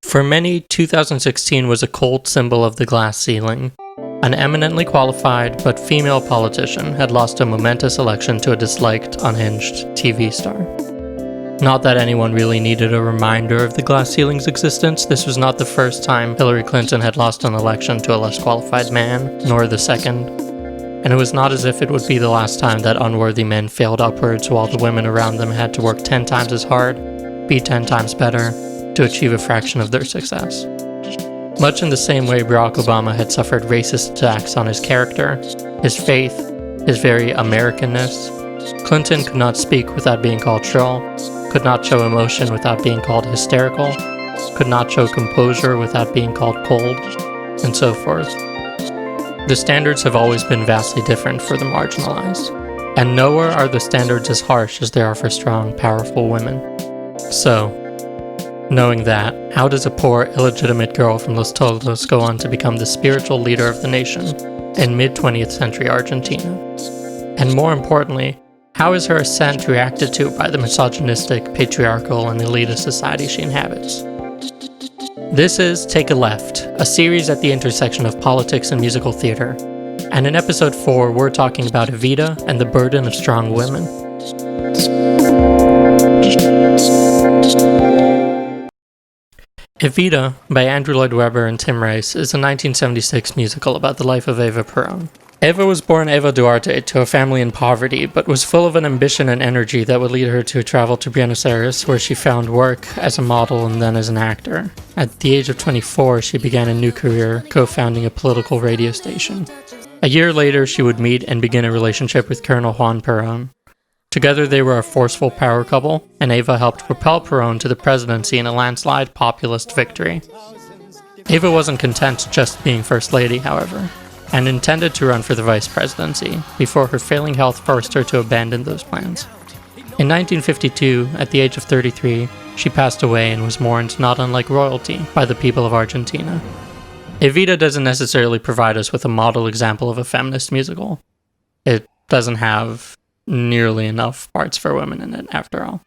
For many, 2016 was a cold symbol of the glass ceiling. An eminently qualified but female politician had lost a momentous election to a disliked, unhinged TV star. Not that anyone really needed a reminder of the glass ceiling's existence. This was not the first time Hillary Clinton had lost an election to a less qualified man, nor the second. And it was not as if it would be the last time that unworthy men failed upwards while the women around them had to work 10 times as hard, be 10 times better, to achieve a fraction of their success. Much in the same way Barack Obama had suffered racist attacks on his character, his faith, his very Americanness, Clinton could not speak without being called shrill, could not show emotion without being called hysterical, could not show composure without being called cold, and so forth. The standards have always been vastly different for the marginalized, and nowhere are the standards as harsh as they are for strong, powerful women. So, knowing that, how does a poor, illegitimate girl from Los Toldos go on to become the spiritual leader of the nation in mid-20th century Argentina? And more importantly, how is her ascent reacted to by the misogynistic, patriarchal, and elitist society she inhabits? This is Take a Left, a series at the intersection of politics and musical theater. And in episode 4, we're talking about EVITA and the burden of strong women. EVITA, by Andrew Lloyd Webber and Tim Rice, is a 1976 musical about the life of Eva Perón. Eva was born Eva Duarte to a family in poverty, but was full of an ambition and energy that would lead her to travel to Buenos Aires, where she found work as a model and then as an actor. At the age of 24, she began a new career, co-founding a political radio station. A year later, she would meet and begin a relationship with Colonel Juan Perón. Together they were a forceful power couple, and Eva helped propel Perón to the presidency in a landslide populist victory. Eva wasn't content just being First Lady, however, and intended to run for the vice presidency, before her failing health forced her to abandon those plans. In 1952, at the age of 33, she passed away and was mourned not unlike royalty by the people of Argentina. EVITA doesn't necessarily provide us with a model example of a feminist musical. It doesn't have nearly enough parts for women in it, after all.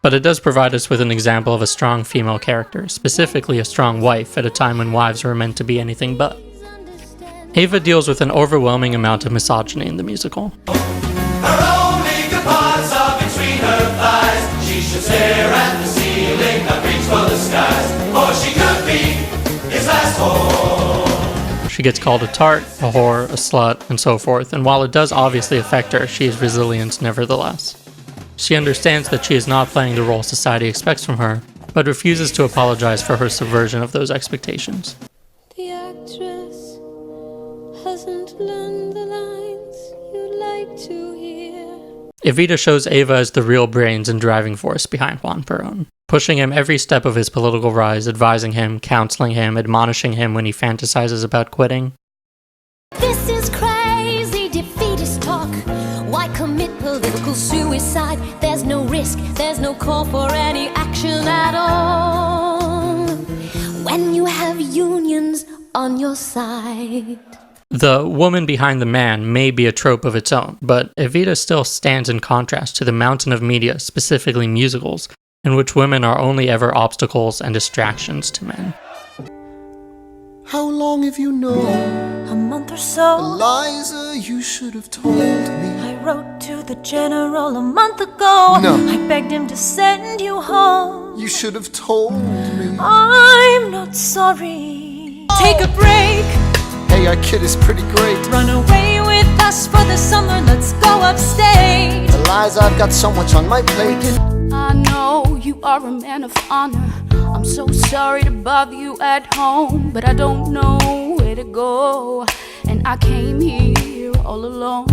But it does provide us with an example of a strong female character, specifically a strong wife at a time when wives were meant to be anything but. Eva deals with an overwhelming amount of misogyny in the musical. Her only good parts are between her thighs. She should stare at the ceiling, not reach for the skies, or she could be his last whore. She gets called a tart, a whore, a slut, and so forth, and while it does obviously affect her, she is resilient nevertheless. She understands that she is not playing the role society expects from her, but refuses to apologize for her subversion of those expectations. The actress hasn't learned the lines you'd like to hear. EVITA shows Eva as the real brains and driving force behind Juan Perón, pushing him every step of his political rise, advising him, counseling him, admonishing him when he fantasizes about quitting. This is crazy defeatist talk. Why commit political suicide? There's no risk, there's no call for any action at all, when you have unions on your side. The woman behind the man may be a trope of its own, but EVITA still stands in contrast to the mountain of media, specifically musicals, in which women are only ever obstacles and distractions to men. How long have you known? A month or so. Eliza, you should have told me. I wrote to the general a month ago. No. I begged him to send you home. You should have told me. I'm not sorry. Take a break. Hey, our kid is pretty great. Run away with us for the summer. Let's go upstate. Eliza, I've got so much on my plate. I know you are a man of honor. I'm so sorry to bother you at home, but I don't know where to go, and I came here all alone.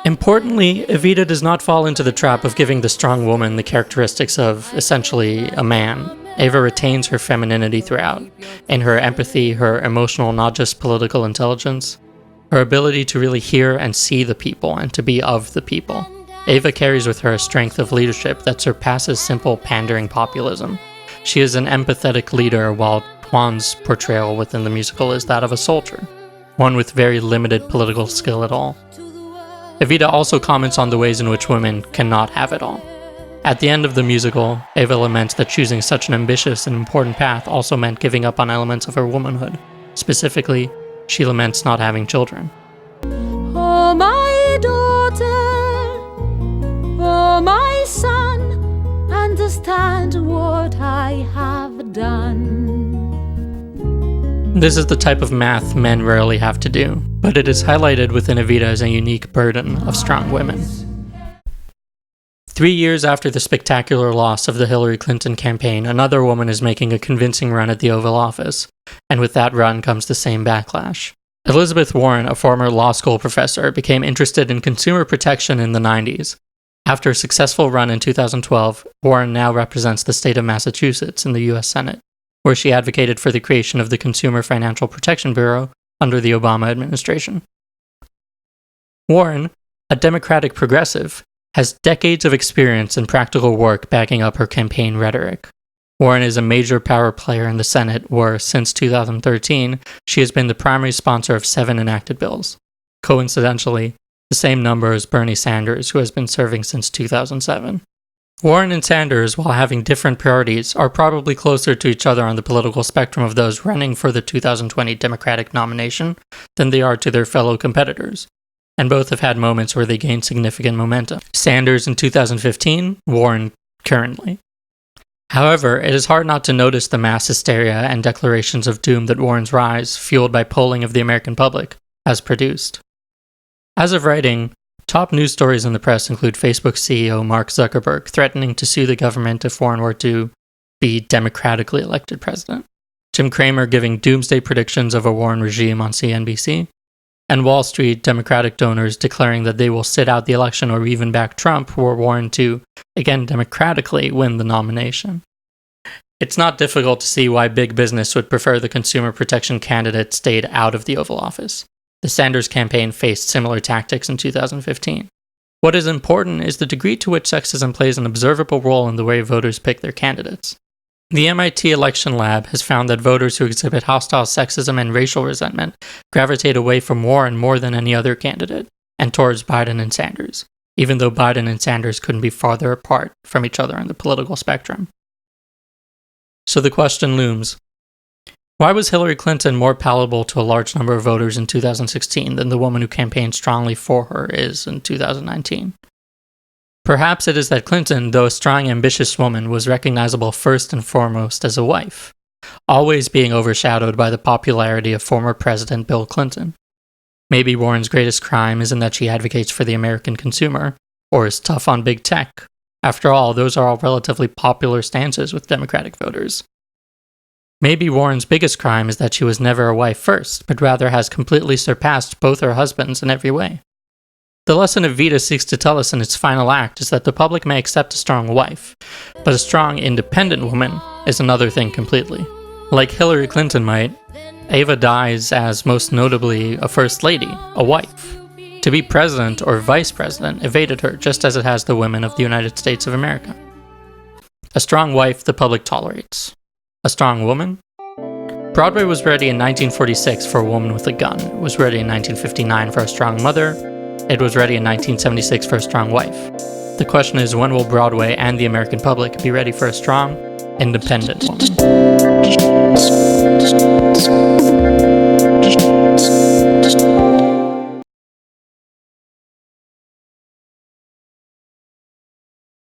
Importantly, EVITA does not fall into the trap of giving the strong woman the characteristics of, essentially, a man. Eva retains her femininity throughout, in her empathy, her emotional, not just political intelligence, her ability to really hear and see the people and to be of the people. Eva carries with her a strength of leadership that surpasses simple pandering populism. She is an empathetic leader, while Juan's portrayal within the musical is that of a soldier, one with very limited political skill at all. EVITA also comments on the ways in which women cannot have it all. At the end of the musical, Eva laments that choosing such an ambitious and important path also meant giving up on elements of her womanhood. Specifically, she laments not having children. Oh, my daughter, oh, my son, understand what I have done. This is the type of math men rarely have to do, but it is highlighted within EVITA as a unique burden of strong women. 3 years after the spectacular loss of the Hillary Clinton campaign, another woman is making a convincing run at the Oval Office, and with that run comes the same backlash. Elizabeth Warren, a former law school professor, became interested in consumer protection in the 90s. After a successful run in 2012, Warren now represents the state of Massachusetts in the US Senate, where she advocated for the creation of the Consumer Financial Protection Bureau under the Obama administration. Warren, a Democratic progressive, has decades of experience and practical work backing up her campaign rhetoric. Warren is a major power player in the Senate, where, since 2013, she has been the primary sponsor of 7 enacted bills. Coincidentally, the same number as Bernie Sanders, who has been serving since 2007. Warren and Sanders, while having different priorities, are probably closer to each other on the political spectrum of those running for the 2020 Democratic nomination than they are to their fellow competitors, and both have had moments where they gained significant momentum. Sanders in 2015, Warren currently. However, it is hard not to notice the mass hysteria and declarations of doom that Warren's rise, fueled by polling of the American public, has produced. As of writing, top news stories in the press include Facebook CEO Mark Zuckerberg threatening to sue the government if Warren were to be democratically elected president, Jim Cramer giving doomsday predictions of a Warren regime on CNBC, and Wall Street Democratic donors declaring that they will sit out the election or even back Trump were Warren to, again democratically, win the nomination. It's not difficult to see why big business would prefer the consumer protection candidate stayed out of the Oval Office. The Sanders campaign faced similar tactics in 2015. What is important is the degree to which sexism plays an observable role in the way voters pick their candidates. The MIT Election Lab has found that voters who exhibit hostile sexism and racial resentment gravitate away from Warren more than any other candidate, and towards Biden and Sanders, even though Biden and Sanders couldn't be farther apart from each other on the political spectrum. So the question looms: why was Hillary Clinton more palatable to a large number of voters in 2016 than the woman who campaigned strongly for her is in 2019? Perhaps it is that Clinton, though a strong, ambitious woman, was recognizable first and foremost as a wife, always being overshadowed by the popularity of former President Bill Clinton. Maybe Warren's greatest crime isn't that she advocates for the American consumer, or is tough on big tech. After all, those are all relatively popular stances with Democratic voters. Maybe Warren's biggest crime is that she was never a wife first, but rather has completely surpassed both her husbands in every way. The lesson EVITA seeks to tell us in its final act is that the public may accept a strong wife, but a strong, independent woman is another thing completely. Like Hillary Clinton might, Eva dies as most notably a first lady, a wife. To be president or vice president evaded her just as it has the women of the United States of America. A strong wife the public tolerates. A strong woman? Broadway was ready in 1946 for a woman with a gun. It was ready in 1959 for a strong mother. It was ready in 1976 for a strong wife. The question is, when will Broadway and the American public be ready for a strong, independent woman?